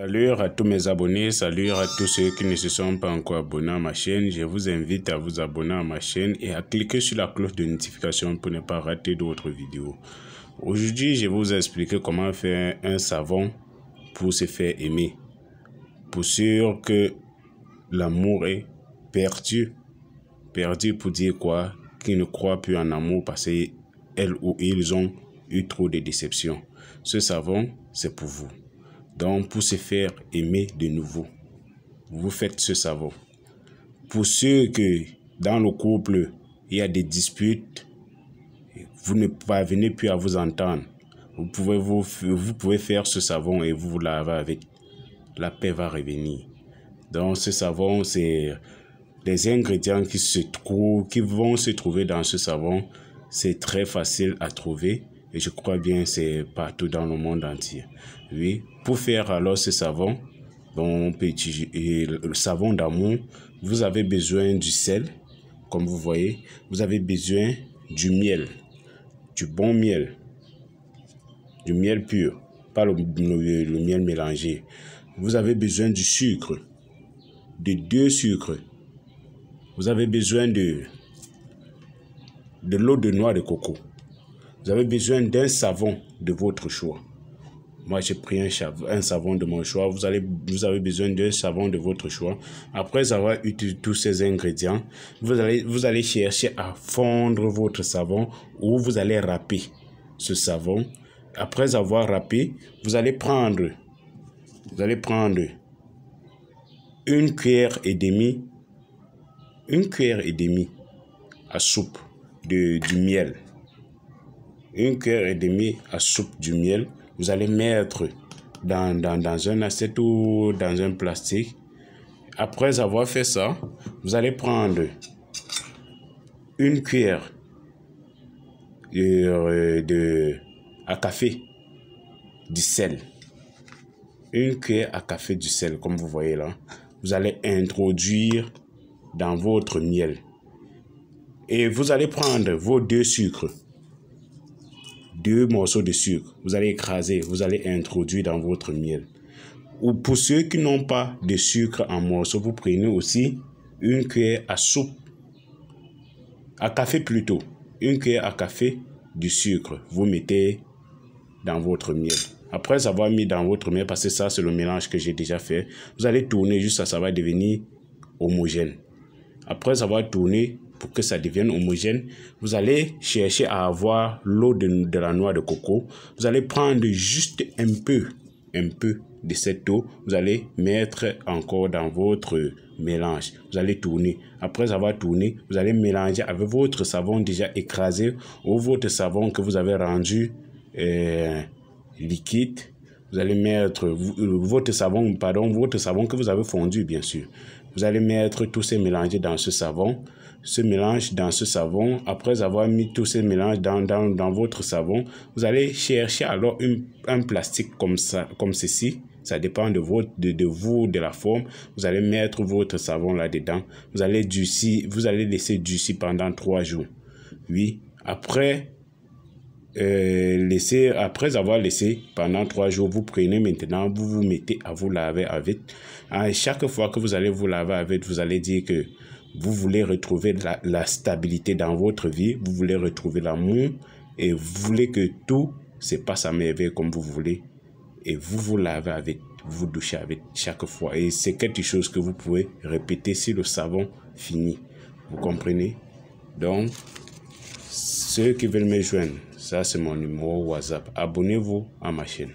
Salut à tous mes abonnés, salut à tous ceux qui ne se sont pas encore abonnés à ma chaîne. Je vous invite à vous abonner à ma chaîne et à cliquer sur la cloche de notification pour ne pas rater d'autres vidéos. Aujourd'hui, je vais vous expliquer comment faire un savon pour se faire aimer. Pour sûr que l'amour est perdu. Perdu pour dire quoi? Qu'ils ne croient plus en amour parce qu'elles ou ils ont eu trop de déceptions. Ce savon, c'est pour vous. Donc, pour se faire aimer de nouveau, vous faites ce savon. Pour ceux que dans le couple, il y a des disputes, vous ne parvenez plus à vous entendre, vous pouvez faire ce savon et vous lavez avec. La paix va revenir. Donc, ce savon, c'est les ingrédients qui vont se trouver dans ce savon. C'est très facile à trouver. Et je crois bien c'est partout dans le monde entier. Oui, pour faire alors ce savon, on peut utiliser le savon d'amour. Vous avez besoin du sel, comme vous voyez. Vous avez besoin du miel, du bon miel, du miel pur, pas le miel mélangé. Vous avez besoin du sucre, de 2 sucres. Vous avez besoin de l'eau de noix de coco. Vous avez besoin d'un savon de votre choix. Moi, j'ai pris un savon de mon choix. Vous avez besoin d'un savon de votre choix. Après avoir utilisé tous ces ingrédients, vous allez chercher à fondre votre savon ou vous allez râper ce savon. Après avoir râpé, vous allez prendre 1 cuillère et demie à soupe du miel. 1 cuillère et demie à soupe du miel. Vous allez mettre dans un assiette ou dans un plastique. Après avoir fait ça, vous allez prendre 1 cuillère à café du sel. 1 cuillère à café du sel, comme vous voyez là. Vous allez introduire dans votre miel. Et vous allez prendre vos 2 sucres. 2 morceaux de sucre, vous allez écraser, vous allez introduire dans votre miel. Ou pour ceux qui n'ont pas de sucre en morceaux, vous prenez aussi 1 cuillère à soupe, à café plutôt, 1 cuillère à café du sucre, vous mettez dans votre miel. Après avoir mis dans votre miel, parce que ça c'est le mélange que j'ai déjà fait, vous allez tourner jusqu'à ce que ça va devenir homogène. Après avoir tourné, pour que ça devienne homogène, vous allez chercher à avoir l'eau de la noix de coco. Vous allez prendre juste un peu de cette eau. Vous allez mettre encore dans votre mélange. Vous allez tourner. Après avoir tourné, vous allez mélanger avec votre savon déjà écrasé ou votre savon que vous avez rendu liquide. Vous allez mettre votre savon que vous avez fondu, bien sûr. Vous allez mettre tous ces mélangés dans ce savon. Ce mélange dans ce savon. Après avoir mis tous ces mélanges dans votre savon, vous allez chercher alors un plastique comme ça, comme ceci. Ça dépend de vous, de la forme. Vous allez mettre votre savon là-dedans. Vous allez laisser durcir pendant 3 jours. Oui, après avoir laissé pendant 3 jours, vous prenez maintenant, vous vous mettez à vous laver avec. À chaque fois que vous allez vous laver avec, vous allez dire que vous voulez retrouver la stabilité dans votre vie, vous voulez retrouver l'amour et vous voulez que tout se passe à merveille comme vous voulez. Et vous vous lavez avec, vous douchez avec chaque fois. Et c'est quelque chose que vous pouvez répéter si le savon finit. Vous comprenez? Donc, ceux qui veulent me joindre, ça c'est mon numéro WhatsApp. Abonnez-vous à ma chaîne.